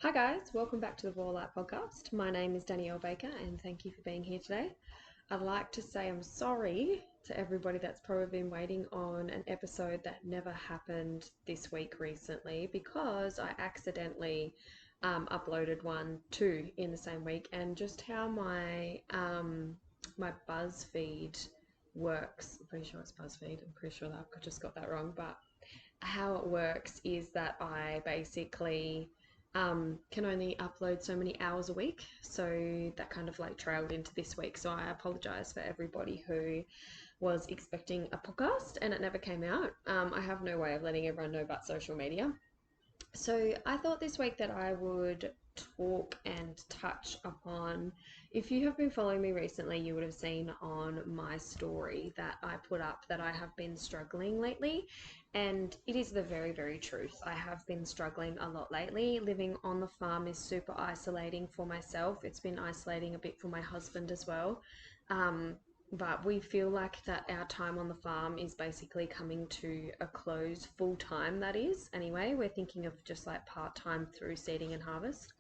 Hi guys, welcome back to the Raw Light podcast. My name is Danielle Baker and thank you for being here today. I'd like to say I'm sorry to everybody that's probably been waiting on an episode that never happened this week recently because I accidentally uploaded one too in the same week, and just how my BuzzFeed works. I'm pretty sure it's BuzzFeed. I'm pretty sure that I just got that wrong, but how it works is that I basically can only upload so many hours a week. So that kind of like trailed into this week. So I apologize for everybody who was expecting a podcast and it never came out. I have no way of letting everyone know about social media. So I thought this week that I would talk and touch upon, if you have been following me recently, you would have seen on my story that I put up that I have been struggling lately. And it is the very, very truth. I have been struggling a lot lately. Living on the farm is super isolating for myself. It's been isolating a bit for my husband as well. Um, but we feel like that our time on the farm is basically coming to a close full time, that is. Anyway, we're thinking of just like part time through seeding and harvest.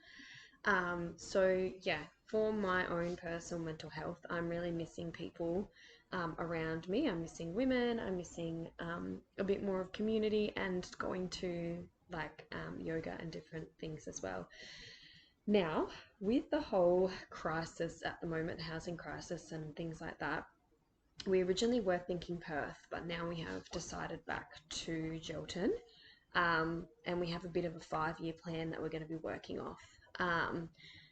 So yeah, for my own personal mental health, I'm really missing people around me. I'm missing women. I'm missing a bit more of community and going to yoga and different things as well. Now, with the whole crisis at the moment, housing crisis and things like that, we originally were thinking Perth, but now we have decided back to Gelton. And we have a bit of a 5 year plan that we're going to be working off.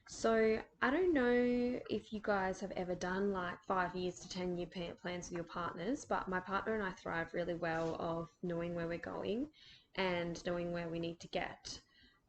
So I don't know if you guys have ever done like 5 years to 10 year plans with your partners, but my partner and I thrive really well of knowing where we're going and knowing where we need to get.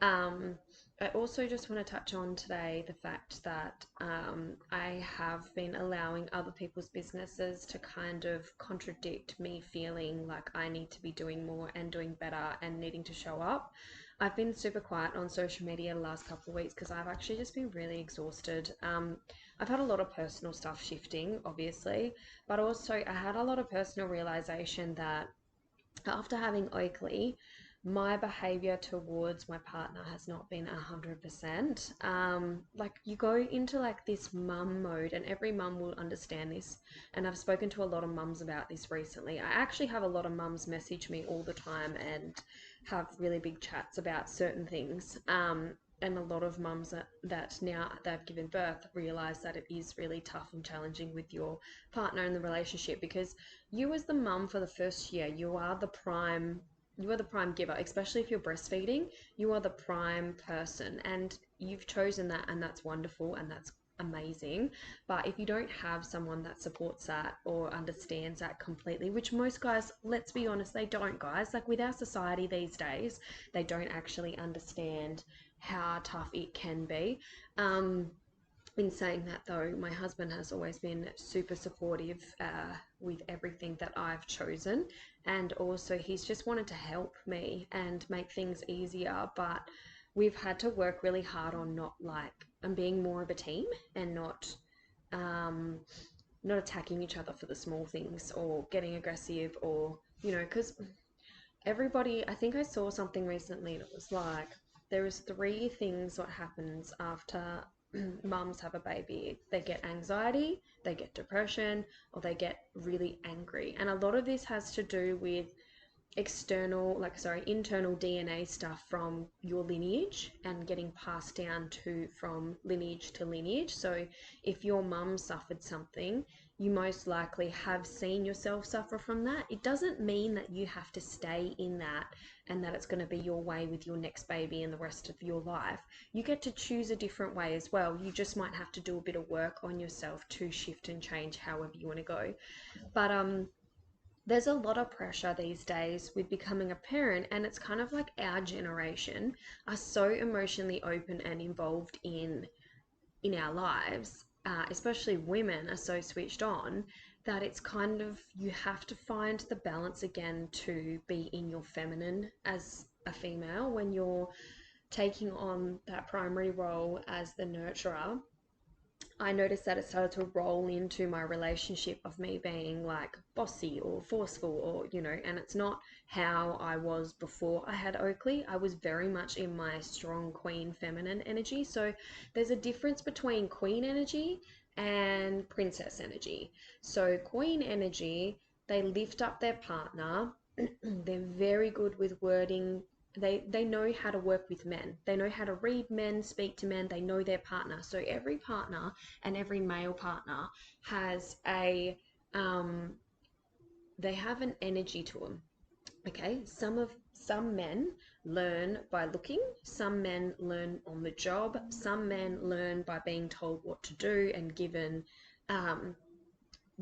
Um, I also just want to touch on today the fact that I have been allowing other people's businesses to kind of contradict me feeling like I need to be doing more and doing better and needing to show up. I've been super quiet on social media the last couple of weeks because I've actually just been really exhausted. I've had a lot of personal stuff shifting, obviously, but also I had a lot of personal realization that after having Oakley, my behavior towards my partner has not been 100%. Like you go into like this mum mode, and every mum will understand this. And I've spoken to a lot of mums about this recently. I actually have a lot of mums message me all the time and have really big chats about certain things. And a lot of mums that now they've given birth realize that it is really tough and challenging with your partner in the relationship, because you as the mum for the first year, you are the prime giver, especially if you're breastfeeding. You are the prime person and you've chosen that, and that's wonderful and that's amazing. But if you don't have someone that supports that or understands that completely, which most guys, let's be honest, they don't, guys. Like with our society these days, they don't actually understand how tough it can be. In saying that, though, my husband has always been super supportive with everything that I've chosen, and also he's just wanted to help me and make things easier. But we've had to work really hard on not like and being more of a team and um, not attacking each other for the small things or getting aggressive, or because everybody. I think I saw something recently and it was like there is three things what happens after mums have a baby. They get anxiety, they get depression, or they get really angry. And a lot of this has to do with internal DNA stuff from your lineage and getting passed down to from lineage to lineage. So if your mum suffered something, you most likely have seen yourself suffer from that. It doesn't mean that you have to stay in that and that it's going to be your way with your next baby and the rest of your life. You get to choose a different way as well. You just might have to do a bit of work on yourself to shift and change however you want to go. But there's a lot of pressure these days with becoming a parent, and it's kind of like our generation are so emotionally open and involved in our lives, especially women are so switched on that it's kind of, you have to find the balance again to be in your feminine as a female when you're taking on that primary role as the nurturer. I noticed that it started to roll into my relationship of me being like bossy or forceful or, and it's not how I was before I had Oakley. I was very much in my strong queen feminine energy. So there's a difference between queen energy and princess energy. So queen energy, they lift up their partner. They're very good with wording. They know how to work with men. They know how to read men, speak to men. They know their partner. So every partner and every male partner has um, they have an energy to them. Okay, some men learn by looking, some men learn on the job, some men learn by being told what to do and um,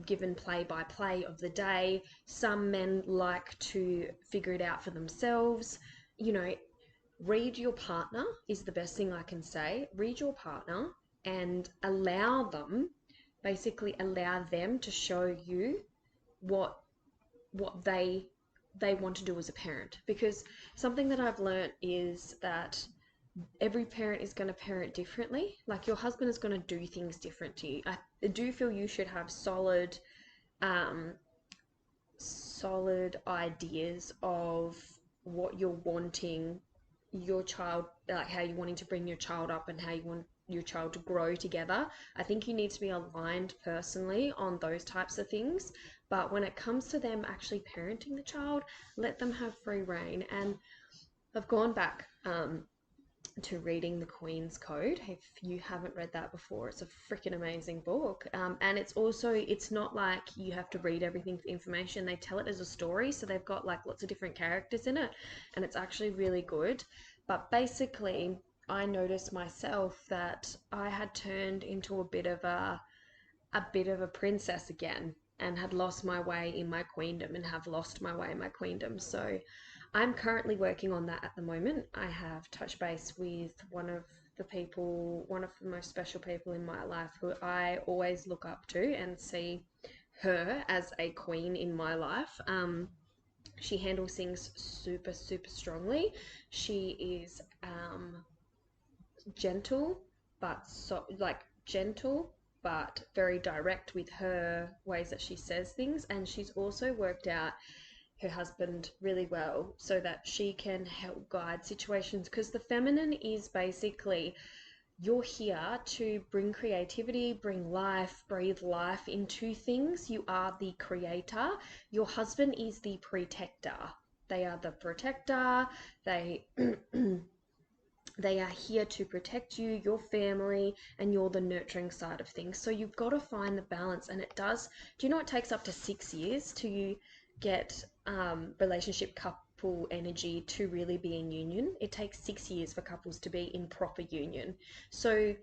given play by play of the day. Some men like to figure it out for themselves. You know, read your partner is the best thing I can say. Read your partner and basically allow them to show you what they want to do as a parent. Because something that I've learned is that every parent is going to parent differently. Like your husband is going to do things different to you. I do feel you should have um, solid ideas of what you're wanting your child, like how you're wanting to bring your child up and how you want your child to grow together. I think you need to be aligned personally on those types of things. But when it comes to them actually parenting the child, let them have free reign. And I've gone back to reading The Queen's Code. If you haven't read that before, it's a freaking amazing book. And it's not like you have to read everything for information. They tell it as a story, so they've got like lots of different characters in it, and it's actually really good. But basically, I noticed myself that I had turned into a bit of a princess again and had lost my way in my queendom and have lost my way in my queendom. So I'm currently working on that at the moment. I have touched base with one of the most special people in my life who I always look up to and see her as a queen in my life. She handles things super, super strongly. She is gentle, gentle, but very direct with her ways that she says things. And she's also worked out her husband really well so that she can help guide situations, because the feminine is basically you're here to bring creativity, bring life, breathe life into things. You are the creator. Your husband is the protector. They are the protector. They they are here to protect you, your family, and you're the nurturing side of things. So you've got to find the balance. And do you know it takes up to 6 years to get relationship couple energy to really be in union? It takes 6 years for couples to be in proper union. So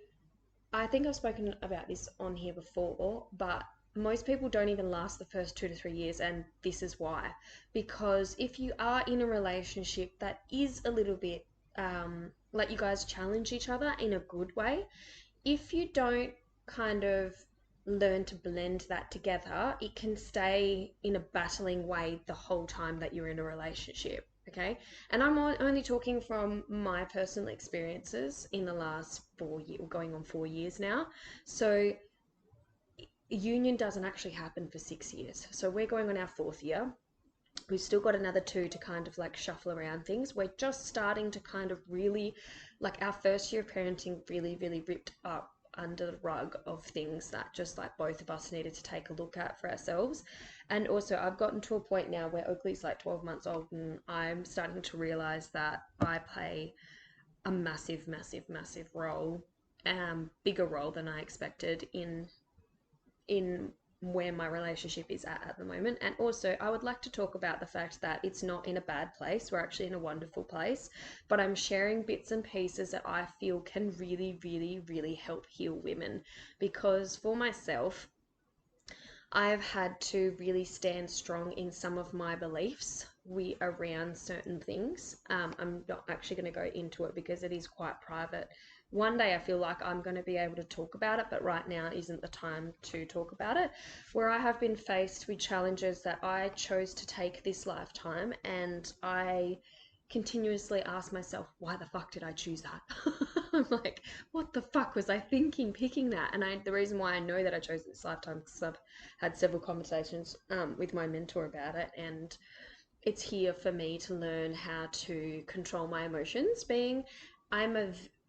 I think I've spoken about this on here before, but most people don't even last the first 2 to 3 years, and this is why. Because if you are in a relationship that is a little bit like you guys challenge each other in a good way, if you don't kind of learn to blend that together, it can stay in a battling way the whole time that you're in a relationship. Okay. And I'm only talking from my personal experiences in the last 4 years, going on 4 years now. So union doesn't actually happen for 6 years. So we're going on our fourth year. We've still got another two to kind of like shuffle around things. We're just starting to kind of really, like our first year of parenting really, really ripped up under the rug of things that just like both of us needed to take a look at for ourselves. And also I've gotten to a point now where Oakley's like 12 months old and I'm starting to realize that I play a massive, massive, massive role, bigger role than I expected in where my relationship is at the moment. And also I would like to talk about the fact that it's not in a bad place. We're actually in a wonderful place, but I'm sharing bits and pieces that I feel can really, really, really help heal women. Because for myself, I've had to really stand strong in some of my beliefs around certain things. I'm not actually going to go into it because it is quite private. One day I feel like I'm going to be able to talk about it, but right now isn't the time to talk about it. Where I have been faced with challenges that I chose to take this lifetime, and I continuously ask myself, why the fuck did I choose that? I'm like, what the fuck was I thinking picking that? And the reason why I know that I chose this lifetime is because I've had several conversations with my mentor about it, and it's here for me to learn how to control my emotions. Being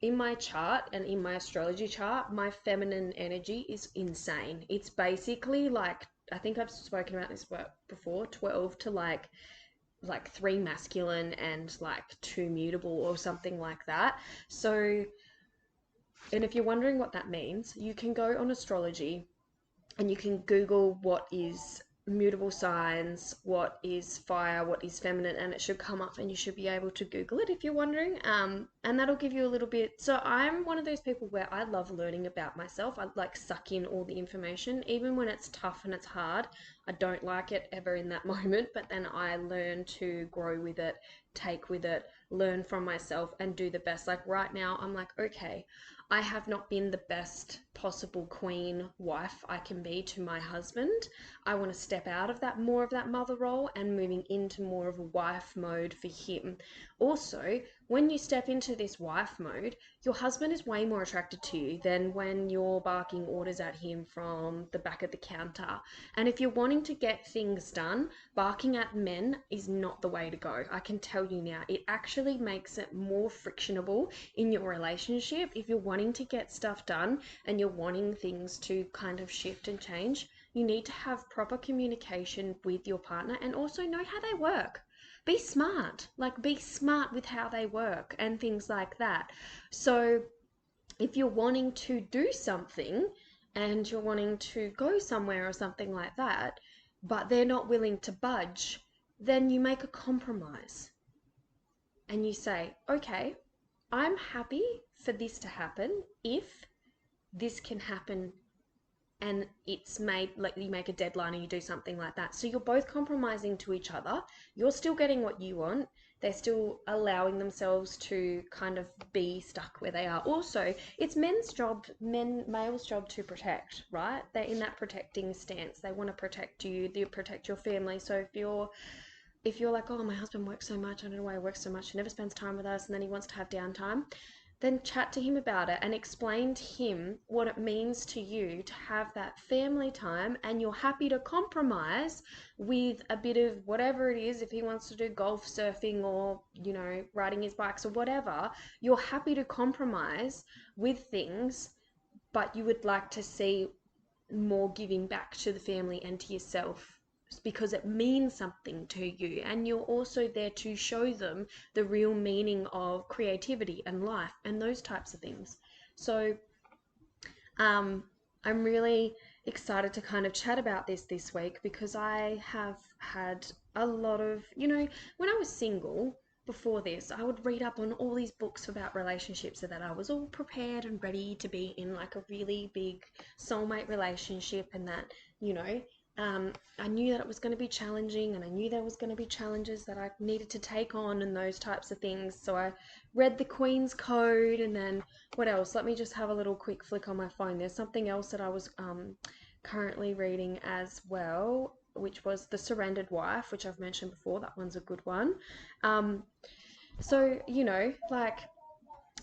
in my chart and in my astrology chart, my feminine energy is insane. It's basically like, I think I've spoken about this before, 12 to like 3 masculine and like 2 mutable or something like that. So, and if you're wondering what that means, you can go on astrology and you can Google what is mutable signs, what is fire, what is feminine, and it should come up, and you should be able to Google it if you're wondering. And that'll give you a little bit. So I'm one of those people where I love learning about myself. I like suck in all the information, even when it's tough and it's hard. I don't like it ever in that moment, but then I learn to grow with it, take with it, learn from myself, and do the best. Like right now, I'm like, okay, I have not been the best possible queen wife I can be to my husband. I want to step out of that, more of that mother role, and moving into more of a wife mode for him. Also, when you step into this wife mode, your husband is way more attracted to you than when you're barking orders at him from the back of the counter. And if you're wanting to get things done, barking at men is not the way to go. I can tell you now, it actually makes it more frictionable in your relationship. If you're wanting to get stuff done and you're wanting things to kind of shift and change, you need to have proper communication with your partner and also know how they work. Be smart, like be smart with how they work and things like that. So if you're wanting to do something and you're wanting to go somewhere or something like that, but they're not willing to budge, then you make a compromise and you say, okay, I'm happy for this to happen if this can happen, and it's made, like you make a deadline and you do something like that. So you're both compromising to each other. You're still getting what you want. They're still allowing themselves to kind of be stuck where they are. Also, it's males' job to protect, right? They're in that protecting stance. They want to protect you, they protect your family. So if you're like, oh, my husband works so much, I don't know why he works so much, he never spends time with us, and then he wants to have downtime, then chat to him about it and explain to him what it means to you to have that family time, and you're happy to compromise with a bit of whatever it is. If he wants to do golf, surfing, or, you know, riding his bikes or whatever, you're happy to compromise with things, but you would like to see more giving back to the family and to yourself because it means something to you, and you're also there to show them the real meaning of creativity and life and those types of things. So I'm really excited to kind of chat about this week because I have had a lot of, you know, when I was single before this, I would read up on all these books about relationships so that I was all prepared and ready to be in like a really big soulmate relationship, and that, you know, I knew that it was going to be challenging, and I knew there was going to be challenges that I needed to take on and those types of things. So I read the Queen's Code, and then what else? Let me just have a little quick flick on my phone. There's something else that I was currently reading as well, which was The Surrendered Wife, which I've mentioned before. That one's a good one. So, you know, like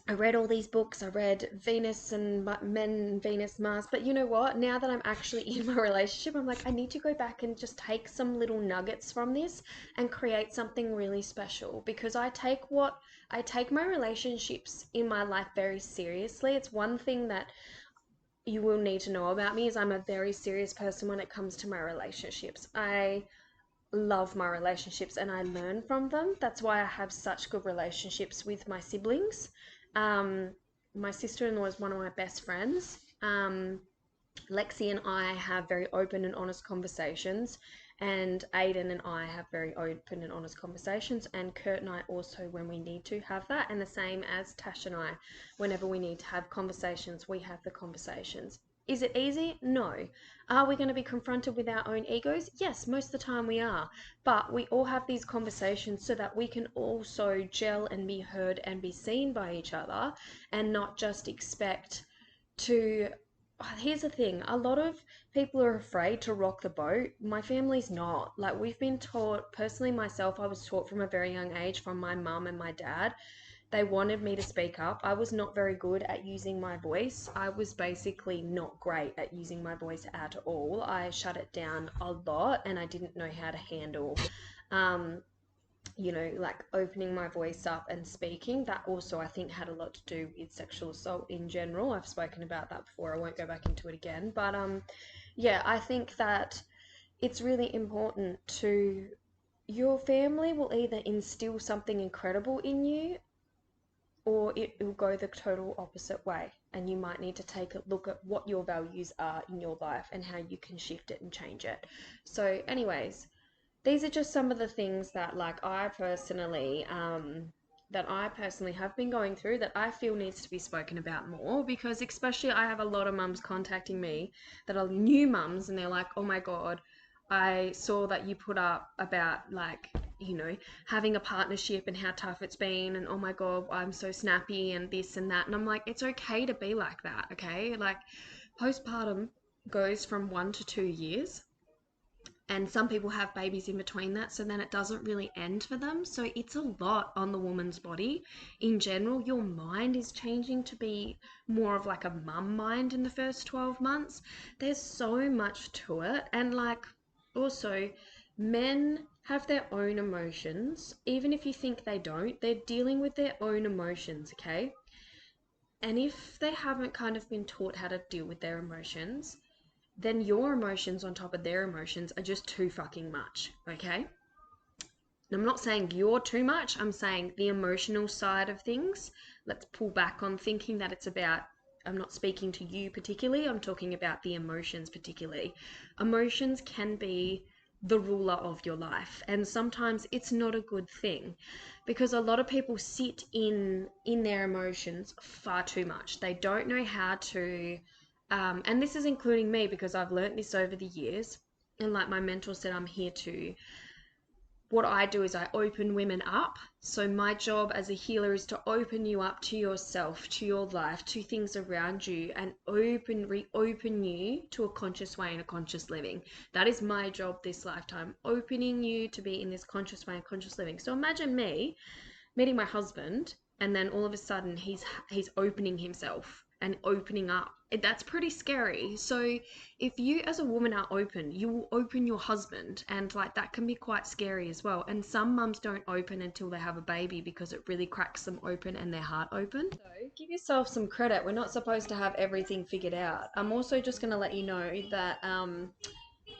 I read all these books. I read Venus and Men, Venus, Mars. But you know what? Now that I'm actually in my relationship, I'm like, I need to go back and just take some little nuggets from this and create something really special, because I take my relationships in my life very seriously. It's one thing that you will need to know about me is I'm a very serious person when it comes to my relationships. I love my relationships and I learn from them. That's why I have such good relationships with my siblings. My sister-in-law is one of my best friends. Lexi and I have very open and honest conversations, and Aiden and I have very open and honest conversations, and Kurt and I also, when we need to have that, and the same as Tash and I, whenever we need to have conversations, we have the conversations. Is it easy? No. Are we going to be confronted with our own egos? Yes, most of the time we are. But we all have these conversations so that we can also gel and be heard and be seen by each other, and not just expect to here's the thing, a lot of people are afraid to rock the boat. My family's not. Like, we've been taught, personally myself, I was taught from a very young age from my mum and my dad. They wanted me to speak up. I was not very good at using my voice. I was basically not great at using my voice at all. I shut it down a lot and I didn't know how to handle um, like opening my voice up and speaking. That also, I think, had a lot to do with sexual assault in general. I've spoken about that before. I won't go back into it again. But yeah, I think that it's really important to, your family will either instill something incredible in you or it will go the total opposite way. And you might need to take a look at what your values are in your life and how you can shift it and change it. So, anyways, these are just some of the things that that I personally have been going through that I feel needs to be spoken about more, because especially I have a lot of mums contacting me that are new mums and they're like, oh my God, I saw that you put up about like, having a partnership and how tough it's been, and oh my God, I'm so snappy and this and that. And I'm like, it's okay to be like that, okay? Like, postpartum goes from 1 to 2 years, and some people have babies in between that, so then it doesn't really end for them. So it's a lot on the woman's body in general. Your mind is changing to be more of like a mum mind in the first 12 months. There's so much to it. And like, also, men have their own emotions. Even if you think they don't, they're dealing with their own emotions, okay? And if they haven't kind of been taught how to deal with their emotions, then your emotions on top of their emotions are just too fucking much, okay? And I'm not saying you're too much, I'm saying the emotional side of things. Let's pull back on thinking that it's about, I'm not speaking to you particularly, I'm talking about the emotions particularly. Emotions can be the ruler of your life, and sometimes it's not a good thing, because a lot of people sit in their emotions far too much. They don't know how to and this is including me, because I've learnt this over the years. And like my mentor said, I'm here to, what I do is I open women up. So my job as a healer is to open you up to yourself, to your life, to things around you, and reopen you to a conscious way and a conscious living. That is my job this lifetime, opening you to be in this conscious way and conscious living. So imagine me meeting my husband, and then all of a sudden he's opening himself and opening up. That's pretty scary. So if you as a woman are open, you will open your husband, and like that can be quite scary as well. And some mums don't open until they have a baby, because it really cracks them open and their heart open. So give yourself some credit. We're not supposed to have everything figured out. I'm also just going to let you know that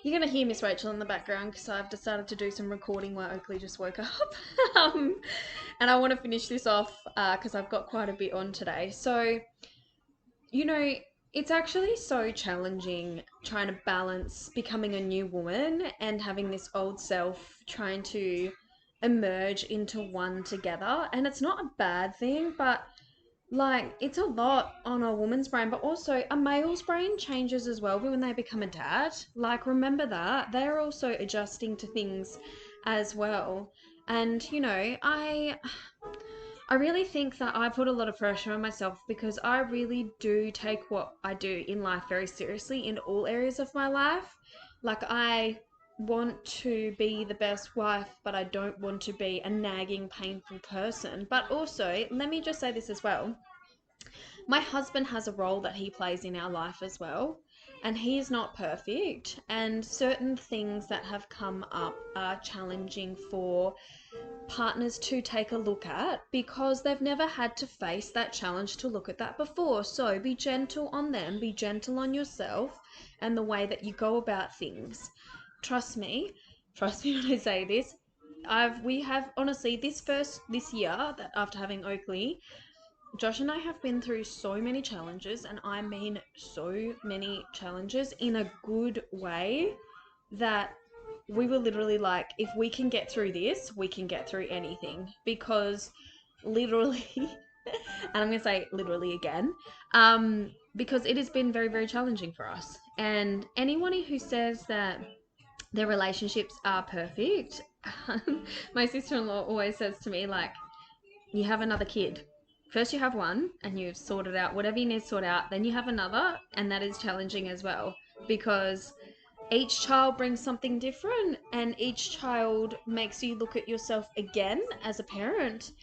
you're going to hear Miss Rachel in the background, because I've decided to do some recording while Oakley just woke up. And I want to finish this off because I've got quite a bit on today. So, it's actually so challenging trying to balance becoming a new woman and having this old self trying to emerge into one together. And it's not a bad thing, but like, it's a lot on a woman's brain, but also a male's brain changes as well when they become a dad. Like, remember that. They're also adjusting to things as well. And, I really think that I put a lot of pressure on myself, because I really do take what I do in life very seriously in all areas of my life. Like, I want to be the best wife, but I don't want to be a nagging, painful person. But also, let me just say this as well. My husband has a role that he plays in our life as well, and he is not perfect, and certain things that have come up are challenging for partners to take a look at, because they've never had to face that challenge to look at that before. So be gentle on them, be gentle on yourself and the way that you go about things. Trust me when I say this. We have honestly this year, that after having Oakley, Josh and I have been through so many challenges, and I mean so many challenges in a good way, that we were literally like, if we can get through this, we can get through anything. Because literally, and I'm going to say literally again, because it has been very, very challenging for us. And anyone who says that their relationships are perfect, my sister-in-law always says to me, like, you have another kid. First you have one and you've sorted out whatever you need to sort out, then you have another, and that is challenging as well, because each child brings something different and each child makes you look at yourself again as a parent.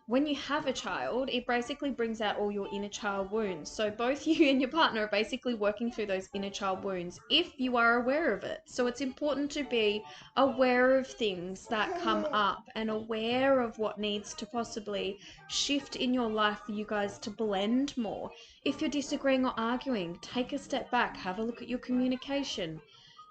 When you have a child, it basically brings out all your inner child wounds. So both you and your partner are basically working through those inner child wounds if you are aware of it. So it's important to be aware of things that come up and aware of what needs to possibly shift in your life for you guys to blend more. If you're disagreeing or arguing, take a step back, have a look at your communication.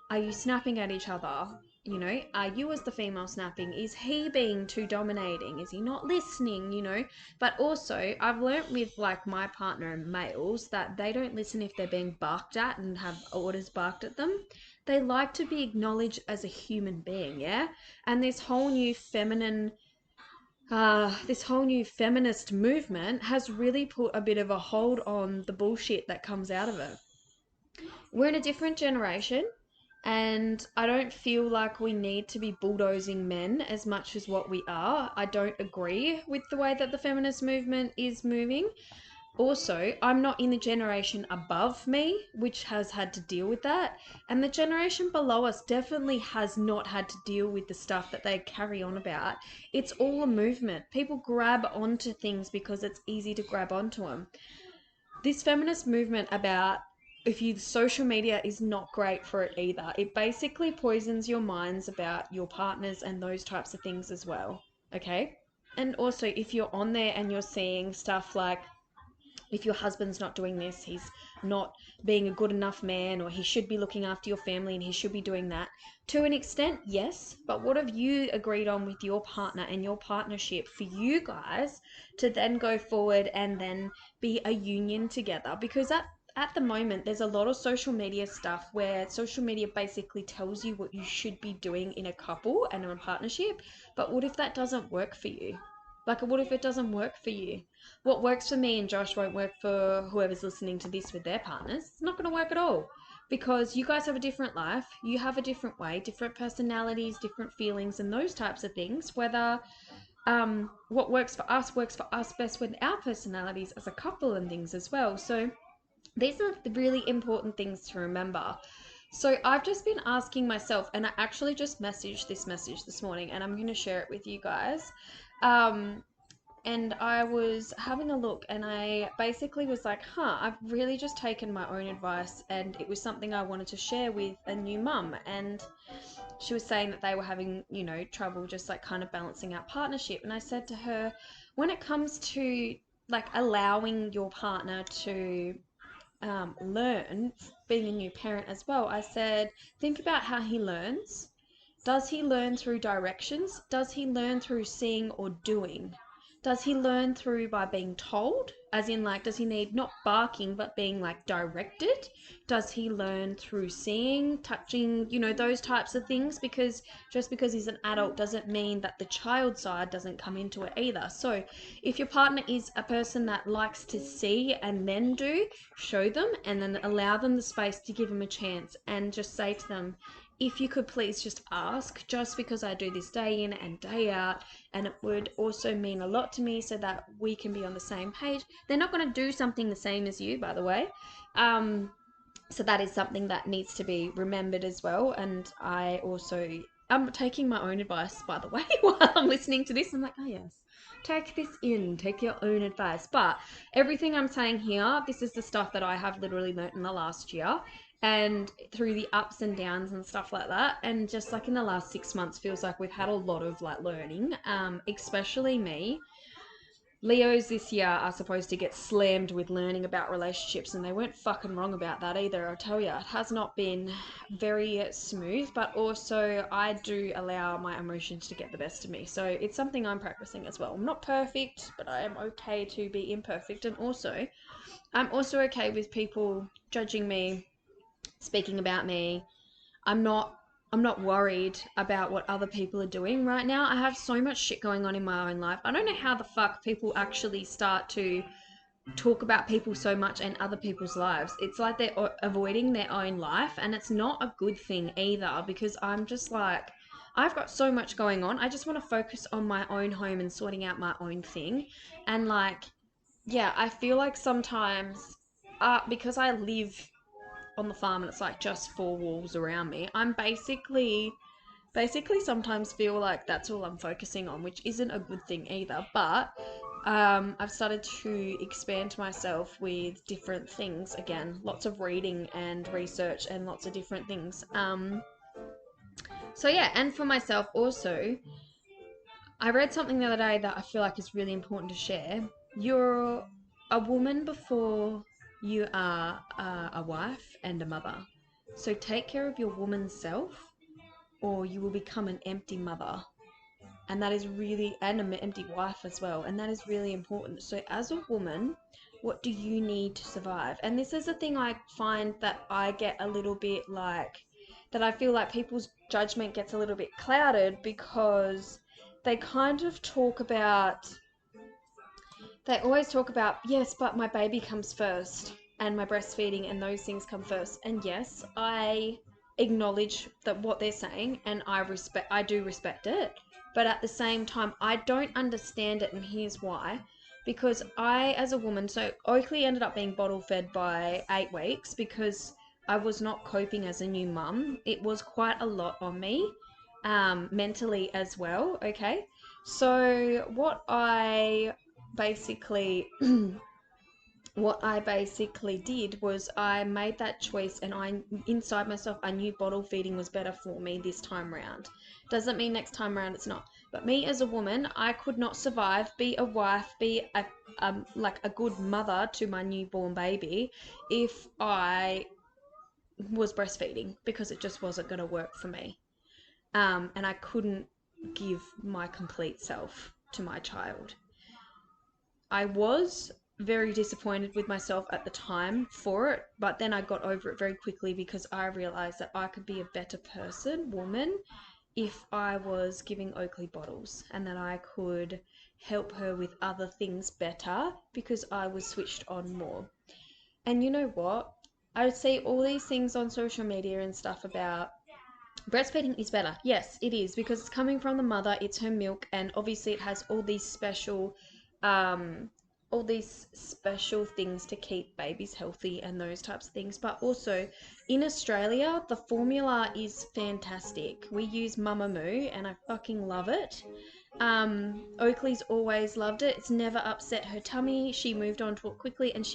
Are you snapping at each other? You know, are you as the female snapping? Is he being too dominating? Is he not listening? You know, but also I've learnt with like my partner and males that they don't listen if they're being barked at and have orders barked at them. They like to be acknowledged as a human being, yeah? And this whole new feminist movement has really put a bit of a hold on the bullshit that comes out of it. We're in a different generation, and I don't feel like we need to be bulldozing men as much as what we are. I don't agree with the way that the feminist movement is moving. Also, I'm not in the generation above me, which has had to deal with that. And the generation below us definitely has not had to deal with the stuff that they carry on about. It's all a movement. People grab onto things because it's easy to grab onto them. This feminist movement about if you social media is not great for it either. It basically poisons your minds about your partners and those types of things as well. Okay? And also if you're on there and you're seeing stuff like if your husband's not doing this, he's not being a good enough man, or he should be looking after your family and he should be doing that. To an extent, yes, but what have you agreed on with your partner and your partnership for you guys to then go forward and then be a union together? Because at the moment, there's a lot of social media stuff where social media basically tells you what you should be doing in a couple and in a partnership. But what if that doesn't work for you? Like, what if it doesn't work for you? What works for me and Josh won't work for whoever's listening to this with their partners. It's not going to work at all, because you guys have a different life. You have a different way, different personalities, different feelings, and those types of things. Whether what works for us best with our personalities as a couple and things as well. So these are the really important things to remember. So I've just been asking myself, and I actually just messaged this message this morning, and I'm going to share it with you guys. And I was having a look, and I basically was like, I've really just taken my own advice, and it was something I wanted to share with a new mum. And she was saying that they were having, you know, trouble just like kind of balancing out partnership. And I said to her, when it comes to like allowing your partner to learn, being a new parent as well, I said, think about how he learns. Does he learn through directions? Does he learn through seeing or doing? Does he learn through by being told? As in, like, does he need not barking, but being like directed? Does he learn through seeing, touching, you know, those types of things? Because just because he's an adult doesn't mean that the child side doesn't come into it either. So if your partner is a person that likes to see and then do, show them and then allow them the space to give them a chance, and just say to them, if you could please just ask, just because I do this day in and day out, and it would also mean a lot to me so that we can be on the same page. They're not going to do something the same as you, by the way. So that is something that needs to be remembered as well. And I'm taking my own advice, by the way, while I'm listening to this. I'm like, oh yes, take this in, take your own advice. But everything I'm saying here, this is the stuff that I have literally learnt in the last year, and through the ups and downs and stuff like that. And just like in the last 6 months feels like we've had a lot of like learning, especially me. Leos this year are supposed to get slammed with learning about relationships, and they weren't fucking wrong about that either. I'll tell you, it has not been very smooth, but also I do allow my emotions to get the best of me. So it's something I'm practicing as well. I'm not perfect, but I am okay to be imperfect. And also, I'm also okay with people judging me, speaking about me. I'm not worried about what other people are doing right now. I have so much shit going on in my own life. I don't know how the fuck people actually start to talk about people so much and other people's lives. It's like they're avoiding their own life, and it's not a good thing either, because I'm just like, I've got so much going on. I just want to focus on my own home and sorting out my own thing. And like, yeah, I feel like sometimes, because I live on the farm and it's like just four walls around me, I'm basically sometimes feel like that's all I'm focusing on, which isn't a good thing either. But I've started to expand myself with different things again, lots of reading and research and lots of different things. So yeah, and for myself also, I read something the other day that I feel like is really important to share. You're a woman before you are a wife and a mother. So take care of your woman's self, or you will become an empty mother. And that is really, and an empty wife as well. And that is really important. So, as a woman, what do you need to survive? And this is a thing I find that I get a little bit like, that I feel like people's judgment gets a little bit clouded because they kind of talk about, they always talk about, yes, but my baby comes first and my breastfeeding and those things come first. And yes, I acknowledge that what they're saying and I do respect it. But at the same time, I don't understand it, and here's why. Because I, as a woman, so Oakley ended up being bottle fed by 8 weeks because I was not coping as a new mum. It was quite a lot on me, mentally as well. Okay. So basically what I basically did was I made that choice, and I inside myself I knew bottle feeding was better for me this time round. Doesn't mean next time round it's not. But me as a woman, I could not survive, be a wife, be a like a good mother to my newborn baby if I was breastfeeding, because it just wasn't going to work for me. And I couldn't give my complete self to my child. I was very disappointed with myself at the time for it, but then I got over it very quickly because I realized that I could be a better woman, if I was giving Oakley bottles, and that I could help her with other things better because I was switched on more. And you know what? I would see all these things on social media and stuff about breastfeeding is better. Yes, it is, because it's coming from the mother, it's her milk, and obviously it has um, all these special things to keep babies healthy and those types of things. But also in Australia, the formula is fantastic. We use Mumma and I fucking love it. Oakley's always loved it. It's never upset her tummy. She moved on to it quickly, and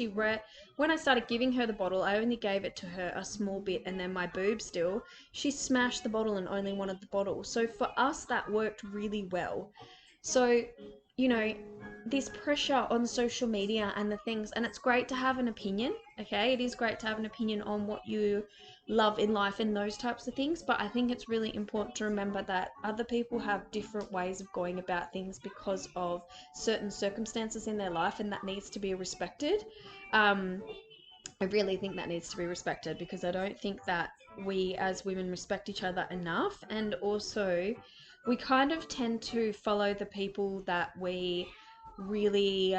when I started giving her the bottle, I only gave it to her a small bit, and then my boob still. She smashed the bottle and only wanted the bottle. So for us, that worked really well. So, you know, this pressure on social media and the things, and it's great to have an opinion, okay? It is great to have an opinion on what you love in life and those types of things, but I think it's really important to remember that other people have different ways of going about things because of certain circumstances in their life, and that needs to be respected. Um, I really think that needs to be respected, because I don't think that we as women respect each other enough. And also, we kind of tend to follow the people that we really.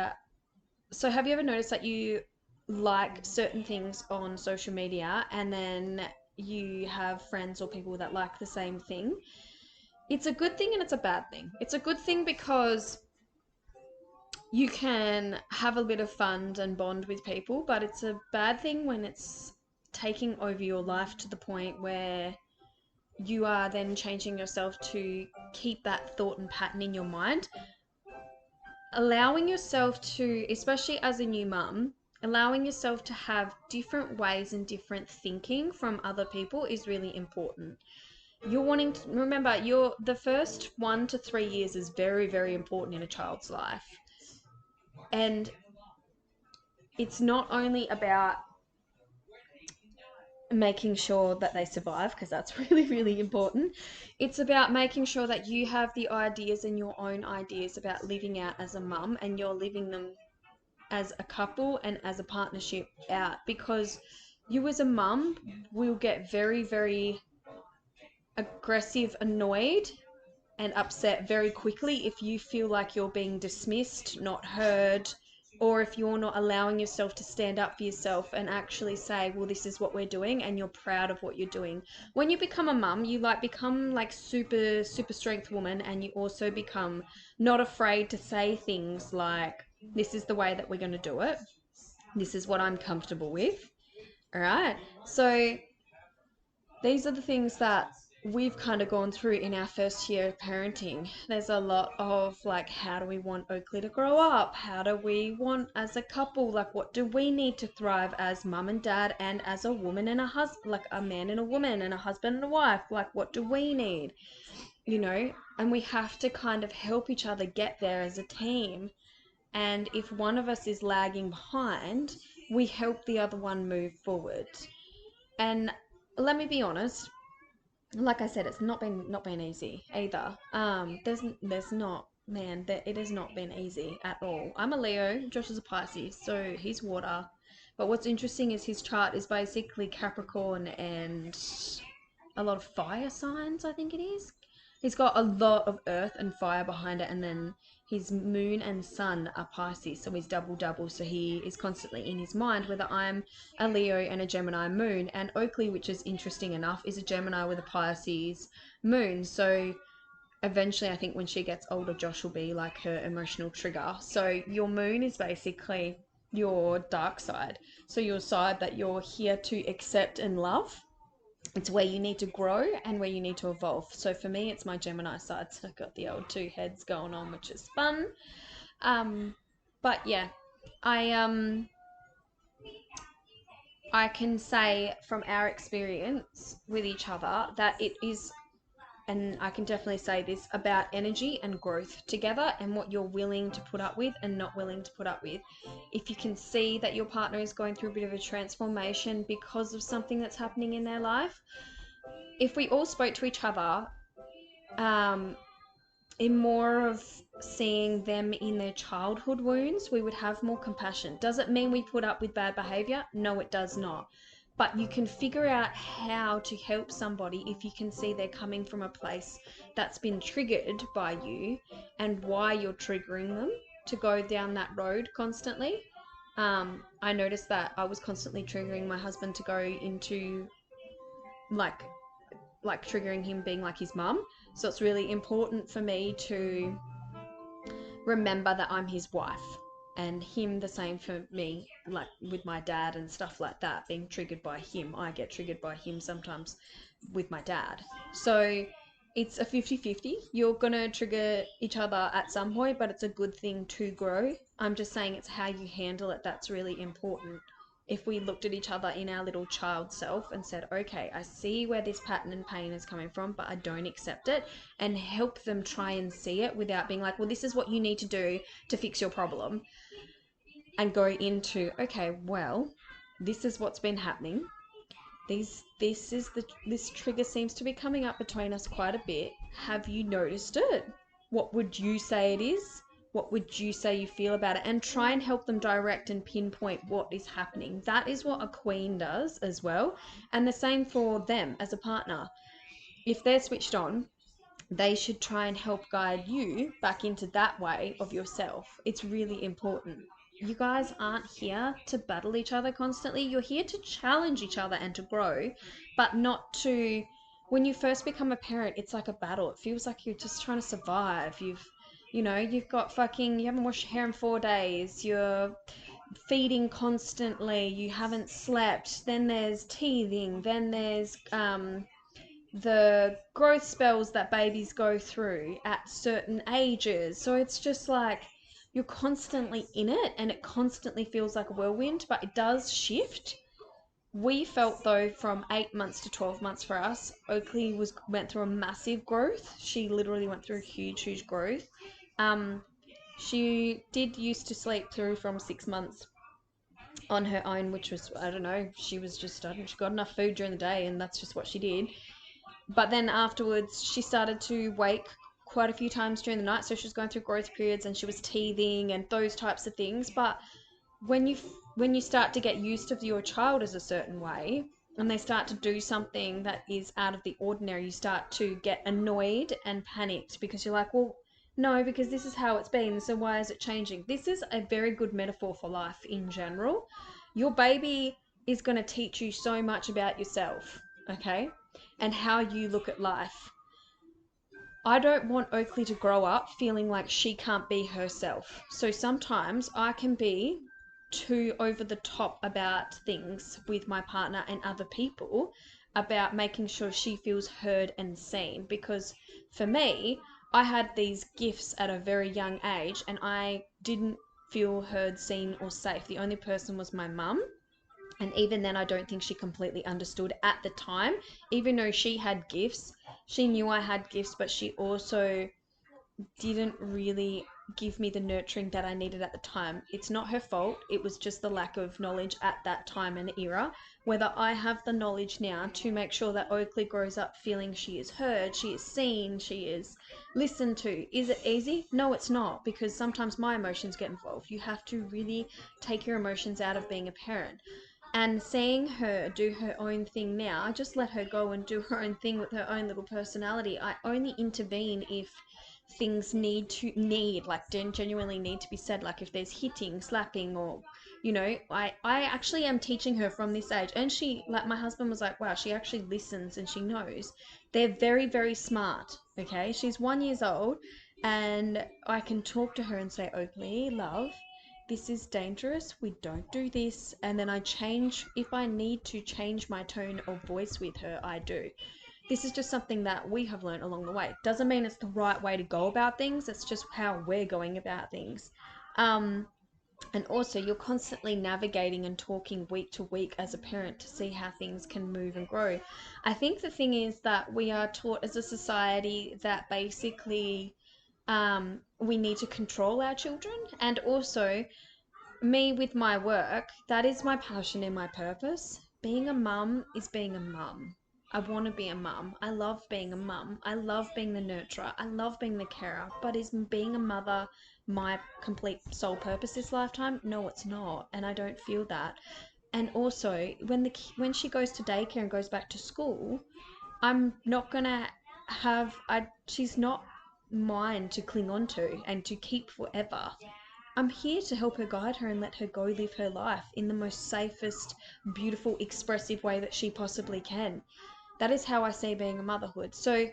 So, have you ever noticed that you like certain things on social media, and then you have friends or people that like the same thing? It's a good thing and it's a bad thing. It's a good thing because you can have a bit of fun and bond with people, but it's a bad thing when it's taking over your life to the point where you are then changing yourself to keep that thought and pattern in your mind. Allowing yourself to, especially as a new mum, allowing yourself to have different ways and different thinking from other people is really important. You're wanting to remember, the first 1 to 3 years is very, very important in a child's life. And it's not only about making sure that they survive, because that's really, really important. It's about making sure that you have the ideas and your own ideas about living out as a mum, and you're living them as a couple and as a partnership out, because you as a mum will get very, very aggressive, annoyed, and upset very quickly if you feel like you're being dismissed, not heard, or if you're not allowing yourself to stand up for yourself and actually say, well, this is what we're doing, and you're proud of what you're doing. When you become a mum, you become like super, super strength woman, and you also become not afraid to say things like, This is the way that we're going to do it. This is what I'm comfortable with. All right. So these are the things that we've kind of gone through in our first year of parenting. There's a lot of like, how do we want Oakley to grow up? How do we want as a couple? Like, what do we need to thrive as mum and dad and as a woman and a husband, like a man and a woman and a husband and a wife? Like, what do we need? You know, and we have to kind of help each other get there as a team. And if one of us is lagging behind, we help the other one move forward. And let me be honest, like I said, it's not been easy either. There's not, man, that it has not been easy at all. I'm a Leo, Josh is a Pisces, so he's water. But what's interesting is his chart is basically Capricorn and a lot of fire signs, I think it is. He's got a lot of earth and fire behind it, and then his moon and sun are Pisces, so he's double double. So he is constantly in his mind whether I'm a Leo and a Gemini moon. And Oakley, which is interesting enough, is a Gemini with a Pisces moon. So eventually, I think when she gets older, Josh will be like her emotional trigger. So your moon is basically your dark side. So your side that you're here to accept and love. It's where you need to grow and where you need to evolve. So for me, it's my Gemini side. So I've got the old two heads going on, which is fun. But yeah, I I can say from our experience with each other that it is, and I can definitely say this, about energy and growth together and what you're willing to put up with and not willing to put up with. If you can see that your partner is going through a bit of a transformation because of something that's happening in their life, if we all spoke to each other um, in more of seeing them in their childhood wounds, we would have more compassion. Does it mean we put up with bad behavior? No, it does not. But you can figure out how to help somebody if you can see they're coming from a place that's been triggered by you and why you're triggering them to go down that road constantly. I noticed that I was constantly triggering my husband to go into like triggering him being like his mum. So it's really important for me to remember that I'm his wife, and him the same for me, like with my dad and stuff like that, being triggered by him. I get triggered by him sometimes with my dad. So it's a 50-50. You're going to trigger each other at some point, but it's a good thing to grow. I'm just saying it's how you handle it that's really important. If we looked at each other in our little child self and said, okay, I see where this pattern and pain is coming from, but I don't accept it, and help them try and see it without being like, well, this is what you need to do to fix your problem, and go into, okay, well, this is what's been happening. This trigger seems to be coming up between us quite a bit. Have you noticed it? What would you say it is? What would you say you feel about it? And try and help them direct and pinpoint what is happening. That is what a queen does as well. And the same for them as a partner. If they're switched on, they should try and help guide you back into that way of yourself. It's really important. You guys aren't here to battle each other constantly. You're here to challenge each other and to grow, but not to. When you first become a parent, it's like a battle. It feels like you're just trying to survive. You've got fucking, you haven't washed your hair in 4 days. You're feeding constantly. You haven't slept. Then there's teething. Then there's the growth spells that babies go through at certain ages. So it's just like you're constantly in it, and it constantly feels like a whirlwind, but it does shift. We felt though from 8 months to 12 months for us, Oakley went through a massive growth. She literally went through huge growth. She did used to sleep through from 6 months on her own, which was, I don't know, she was just, I don't know, she got enough food during the day and that's just what she did. But then afterwards, she started to wake quite a few times during the night. So she was going through growth periods and she was teething and those types of things. But when you start to get used to your child as a certain way, and they start to do something that is out of the ordinary, you start to get annoyed and panicked because you're like, well, no, because this is how it's been. So why is it changing? This is a very good metaphor for life in general. Your baby is going to teach you so much about yourself, okay? And how you look at life. I don't want Oakley to grow up feeling like she can't be herself. So sometimes I can be too over the top about things with my partner and other people about making sure she feels heard and seen. Because for me, I had these gifts at a very young age and I didn't feel heard, seen, or safe. The only person was my mum. And even then, I don't think she completely understood at the time. Even though she had gifts, she knew I had gifts, but she also didn't really give me the nurturing that I needed at the time. It's not her fault. It was just the lack of knowledge at that time and era. Whether I have the knowledge now to make sure that Oakley grows up feeling she is heard, she is seen, she is listened to. Is it easy? No, it's not, because sometimes my emotions get involved. You have to really take your emotions out of being a parent. And seeing her do her own thing now, I just let her go and do her own thing with her own little personality. I only intervene if things like genuinely need to be said, like if there's hitting, slapping, or I actually am teaching her from this age. And she, like, my husband was like, wow, she actually listens and she knows. They're very, very smart. Okay, she's 1 year old, and I can talk to her and say, Oakley, love, this is dangerous, we don't do this. And then I change, if I need to change my tone of voice with her, I do. This is just something that we have learned along the way. Doesn't mean it's the right way to go about things, it's just how we're going about things. um and also, you're constantly navigating and talking week to week as a parent to see how things can move and grow. I think the thing is that we are taught as a society that basically we need to control our children. And also, me with my work, that is my passion and my purpose. Being a mum is being a mum. I want to be a mum. I love being a mum. I love being the nurturer. I love being the carer. But is being a mother my complete sole purpose this lifetime? No, it's not. And I don't feel that. And also, when she goes to daycare and goes back to school, I'm not gonna she's not mine to cling on to and to keep forever. I'm here to help her, guide her, and let her go live her life in the most safest, beautiful, expressive way that she possibly can. That is how I see being a motherhood. So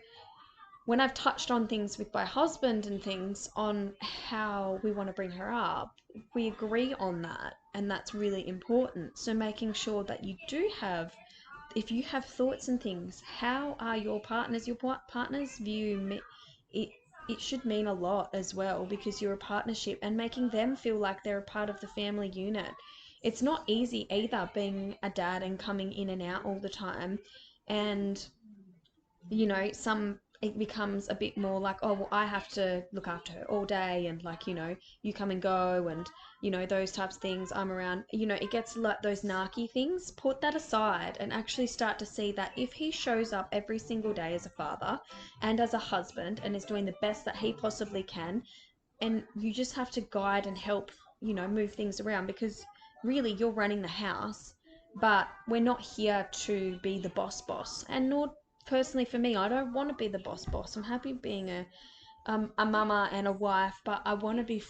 when I've touched on things with my husband and things on how we want to bring her up, we agree on that, and that's really important. So making sure that you do have, if you have thoughts and things, how are your partners? Your partners view me. It should mean a lot as well, because you're a partnership, and making them feel like they're a part of the family unit. It's not easy either, being a dad and coming in and out all the time. And some, it becomes a bit more like, oh, well, I have to look after her all day, and like, you come and go, and those types of things. I'm around, it gets like those narky things. Put that aside and actually start to see that if he shows up every single day as a father and as a husband and is doing the best that he possibly can, and you just have to guide and help, move things around, because really you're running the house. But we're not here to be the boss, and nor, personally for me, I don't want to be the boss. I'm happy being a mama and a wife, but I want to be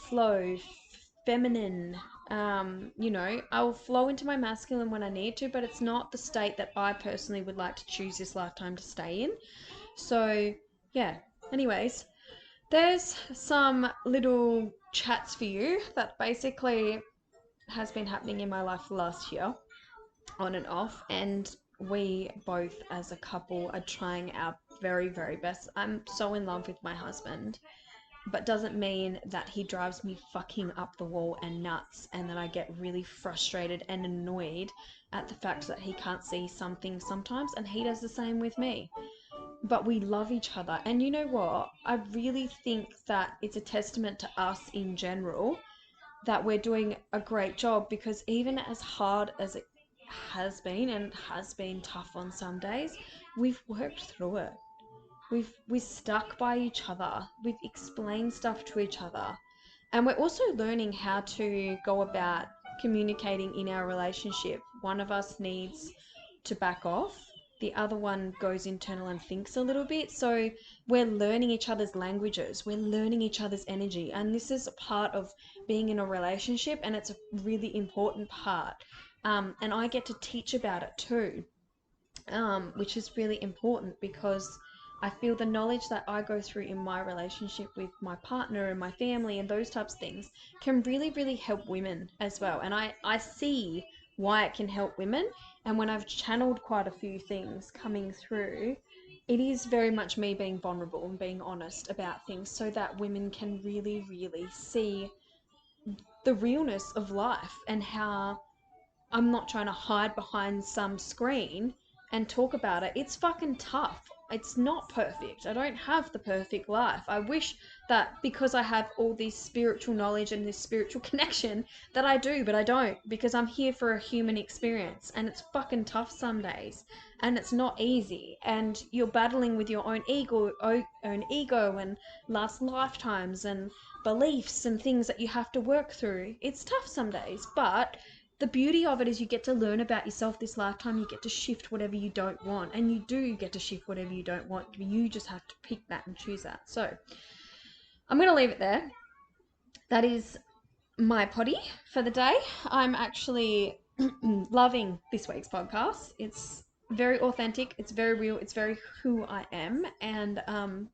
feminine. I'll flow into my masculine when I need to, but it's not the state that I personally would like to choose this lifetime to stay in. So yeah, anyways, there's some little chats for you that basically has been happening in my life last year, on and off, and we both as a couple are trying our very, very best. I'm so in love with my husband, but doesn't mean that he drives me fucking up the wall and nuts, and that I get really frustrated and annoyed at the fact that he can't see something sometimes, and he does the same with me. But we love each other. And you know what? I really think that it's a testament to us in general that we're doing a great job, because even as hard as it has been, and has been tough on some days, we've worked through it. We've stuck by each other. We've explained stuff to each other. And we're also learning how to go about communicating in our relationship. One of us needs to back off. The other one goes internal and thinks a little bit. So we're learning each other's languages. We're learning each other's energy. And this is a part of being in a relationship, and it's a really important part. And I get to teach about it too, which is really important, because I feel the knowledge that I go through in my relationship with my partner and my family and those types of things can really, really help women as well. And I see why it can help women. And when I've channeled quite a few things coming through, it is very much me being vulnerable and being honest about things so that women can really, really see the realness of life and how I'm not trying to hide behind some screen and talk about it. It's fucking tough. It's not perfect. I don't have the perfect life. I wish that because I have all this spiritual knowledge and this spiritual connection that I do, but I don't, because I'm here for a human experience and it's fucking tough some days and it's not easy and you're battling with your own ego and last lifetimes and beliefs and things that you have to work through. It's tough some days, but the beauty of it is you get to learn about yourself this lifetime. You get to shift whatever you don't want, and you do get to shift whatever you don't want. You just have to pick that and choose that. So I'm going to leave it there. That is my potty for the day. I'm actually loving this week's podcast. It's very authentic. It's very real. It's very who I am. And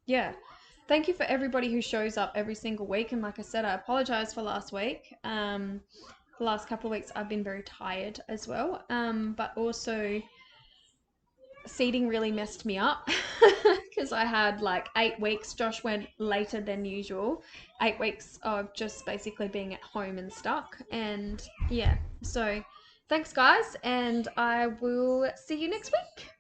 yeah, thank you for everybody who shows up every single week. And like I said, I apologize for last week. The last couple of weeks I've been very tired as well, but also seeding really messed me up because I had like 8 weeks. Josh went later than usual. 8 weeks of just basically being at home and stuck. And yeah, so thanks guys, and I will see you next week.